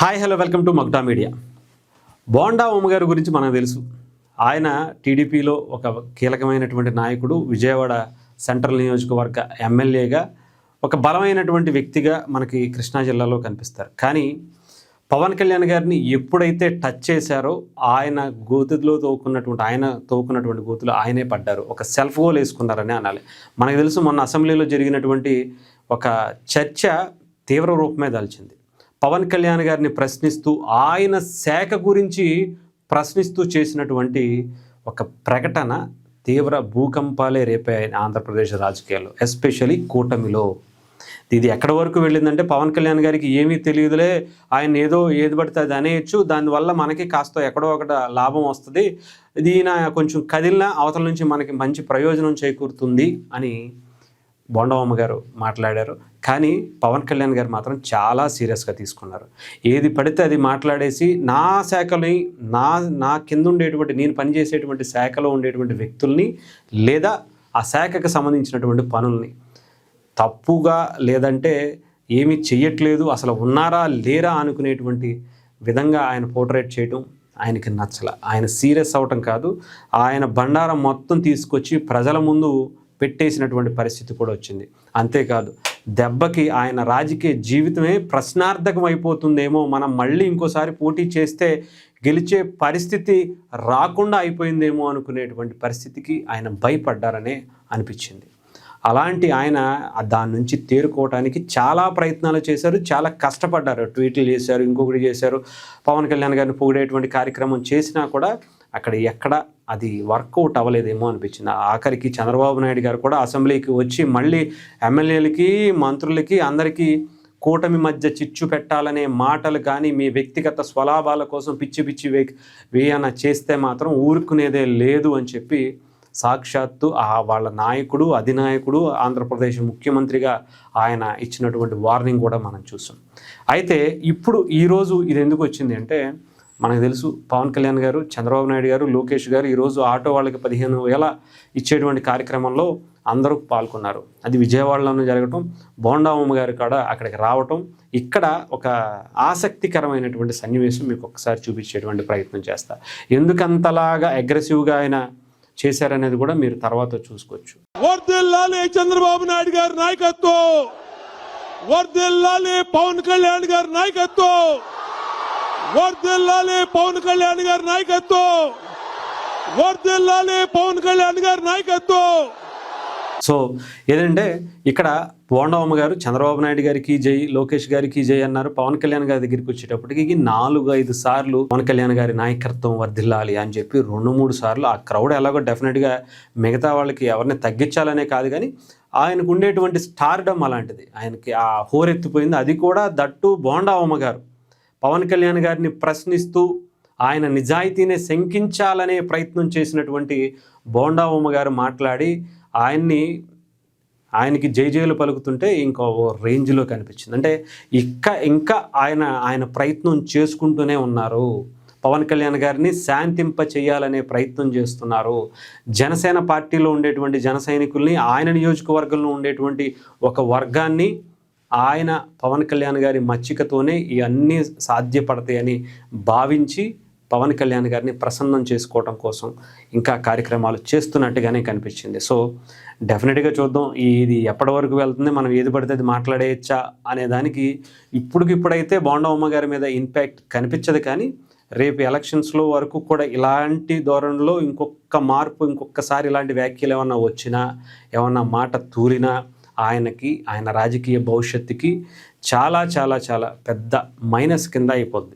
Hi hello welcome to Magda media. Bonda Uma గారి గురించి మనకు తెలుసు. ఆయన టీడీపీలో ఒక కీలకమైనటువంటి నాయకుడు, విజయవాడ సెంట్రల్ నియోజకవర్గ ఎమ్మెల్యేగా ఒక బలమైనటువంటి వ్యక్తిగా మనకి కృష్ణా జిల్లాలో కనిపిస్తారు. కానీ పవన్ కళ్యాణ్ గారిని ఎప్పుడైతే టచ్ చేశారో ఆయన తోకున్నటువంటి గోతులు ఆయనే పడ్డారు. ఒక సెల్ఫ్ గోల్ వేసుకున్నారని అనాలి. మనకు తెలుసు, మొన్న అసెంబ్లీలో జరిగినటువంటి ఒక చర్చ తీవ్ర రూపమే దాల్చింది. పవన్ కళ్యాణ్ గారిని ప్రశ్నిస్తూ, ఆయన శాఖ గురించి ప్రశ్నిస్తూ చేసినటువంటి ఒక ప్రకటన తీవ్ర భూకంపాలే రేపాయి ఆంధ్రప్రదేశ్ రాజకీయాల్లో, ఎస్పెషలీ కూటమిలో. ఇది ఎక్కడి వరకు వెళ్ళిందంటే, పవన్ కళ్యాణ్ గారికి ఏమీ తెలియదులే, ఆయన ఏది పడితే అది అనేయచ్చు, దానివల్ల మనకి కాస్త ఎక్కడో ఒకట లాభం వస్తుంది, ఈయన కొంచెం కదిలినా అవతల నుంచి మనకి మంచి ప్రయోజనం చేకూరుతుంది అని బోండమ్మ గారు మాట్లాడారు. కానీ పవన్ కళ్యాణ్ గారు మాత్రం చాలా సీరియస్గా తీసుకున్నారు. ఏది పడితే అది మాట్లాడేసి నా శాఖని, నా కింద ఉండేటువంటి, నేను పనిచేసేటువంటి శాఖలో ఉండేటువంటి వ్యక్తుల్ని లేదా ఆ శాఖకు సంబంధించినటువంటి పనుల్ని తప్పుగా, లేదంటే ఏమీ చెయ్యట్లేదు, అసలు ఉన్నారా లేరా అనుకునేటువంటి విధంగా ఆయన పోర్ట్రేట్ చేయడం ఆయనకి నచ్చల. ఆయన సీరియస్ అవటం కాదు, ఆయన బండారం మొత్తం తీసుకొచ్చి ప్రజల ముందు పెట్టేసినటువంటి పరిస్థితి కూడా వచ్చింది. అంతేకాదు, దెబ్బకి ఆయన రాజకీయ జీవితమే ప్రశ్నార్థకం అయిపోతుందేమో, మనం మళ్ళీ ఇంకోసారి పోటీ చేస్తే గెలిచే పరిస్థితి రాకుండా అయిపోయిందేమో అనుకునేటువంటి పరిస్థితికి ఆయన భయపడ్డారనే అనిపించింది. అలాంటి ఆయన దాని నుంచి తేరుకోవడానికి చాలా ప్రయత్నాలు చేశారు, చాలా కష్టపడ్డారు. ట్వీట్లు చేశారు, ఇంకొకటి చేశారు, పవన్ కళ్యాణ్ గారిని పొగిడేటువంటి కార్యక్రమం చేసినా కూడా అక్కడ ఎక్కడ అది వర్కౌట్ అవ్వలేదేమో అనిపించింది. ఆఖరికి చంద్రబాబు నాయుడు గారు కూడా అసెంబ్లీకి వచ్చి మళ్ళీ ఎమ్మెల్యేలకి, మంత్రులకి, అందరికీ కూటమి మధ్య చిచ్చు పెట్టాలనే మాటలు కానీ, మీ వ్యక్తిగత స్వలాభాల కోసం పిచ్చి వేయన చేస్తే మాత్రం ఊరుకునేదే లేదు అని చెప్పి సాక్షాత్తు వాళ్ళ నాయకుడు, అధినాయకుడు, ఆంధ్రప్రదేశ్ ముఖ్యమంత్రిగా ఆయన ఇచ్చినటువంటి వార్నింగ్ కూడా మనం చూసాం. అయితే ఇప్పుడు ఈరోజు ఇది ఎందుకు వచ్చింది అంటే, మనకు తెలుసు, పవన్ కళ్యాణ్ గారు, చంద్రబాబు నాయుడు గారు, లోకేష్ గారు ఈరోజు ఆటో వాళ్ళకి 15,000 ఇచ్చేటువంటి కార్యక్రమంలో అందరూ పాల్గొన్నారు. అది విజయవాడలోనే జరగటం, బోండమ్మ గారు కూడా అక్కడికి రావటం, ఇక్కడ ఒక ఆసక్తికరమైనటువంటి సన్నివేశం మీకు ఒకసారి చూపించేటువంటి ప్రయత్నం చేస్తా. ఎందుకంతలాగా అగ్రెసివ్గా ఆయన చేశారనేది కూడా మీరు తర్వాత చూసుకోవచ్చు. వర్ధిల్లాలి చంద్రబాబు నాయుడు గారి నాయకత్వం, వర్ధిల్లాలి పవన్ కళ్యాణ్ గారి నాయకత్వం, వర్ధిల్లాలి పవన్ కళ్యాణ్ గారి నాయకత్వం, వర్ధిల్లాలి పవన్ కళ్యాణ్ గారి నాయకత్వం. సో ఏదంటే, ఇక్కడ బోండమ్మ గారు చంద్రబాబు నాయుడు గారికి జై, లోకేష్ గారికి జై అన్నారు. పవన్ కళ్యాణ్ గారి దగ్గరికి వచ్చేటప్పటికి 4-5 సార్లు పవన్ కళ్యాణ్ గారి నాయకత్వం వర్ధిల్లాలి అని చెప్పి 2-3 సార్లు ఆ క్రౌడ్ ఎలాగో డెఫినెట్గా మిగతా వాళ్ళకి ఎవరిని తగ్గించాలనే కాదు, కానీ ఆయనకు ఉండేటువంటి స్టార్డమ్ అలాంటిది, ఆయనకి ఆ హోరెత్తిపోయింది. అది కూడా దట్టు బోండమ్మ గారు పవన్ కళ్యాణ్ గారిని ప్రశ్నిస్తూ ఆయన నిజాయితీని శంకించాలనే ప్రయత్నం చేసినటువంటి బోండమ్మ గారు మాట్లాడి ఆయనకి జైలు పలుకుతుంటే ఇంకో రేంజ్లో కనిపించింది. అంటే ఇంకా ఆయన ప్రయత్నం చేసుకుంటూనే ఉన్నారు. పవన్ కళ్యాణ్ గారిని శాంతింప చేయాలనే ప్రయత్నం చేస్తున్నారు. జనసేన పార్టీలో ఉండేటువంటి జన సైనికుల్ని, ఆయన నియోజకవర్గంలో ఉండేటువంటి ఒక వర్గాన్ని ఆయన పవన్ కళ్యాణ్ గారి మచ్చికతోనే ఇవన్నీ సాధ్యపడతాయని భావించి పవన్ కళ్యాణ్ గారిని ప్రసన్నం చేసుకోవడం కోసం ఇంకా కార్యక్రమాలు చేస్తున్నట్టుగానే కనిపించింది. సో డెఫినెట్గా చూద్దాం ఇది ఎప్పటి వరకు వెళ్తుంది, మనం ఏది పడితే అది మాట్లాడేయచ్చా అనే దానికి ఇప్పుడైతే బోండమ్మ గారి మీద ఇంపాక్ట్ కనిపించదు. కానీ రేపు ఎలక్షన్స్లో వరకు కూడా ఇలాంటి ధోరణిలో ఇంకొకసారి ఇలాంటి వ్యాఖ్యలు ఏమన్నా వచ్చినా, ఏమన్నా మాట తూలినా ఆయన రాజకీయ భవిష్యత్తుకి చాలా చాలా చాలా పెద్ద మైనస్ కింద అయిపోద్ది.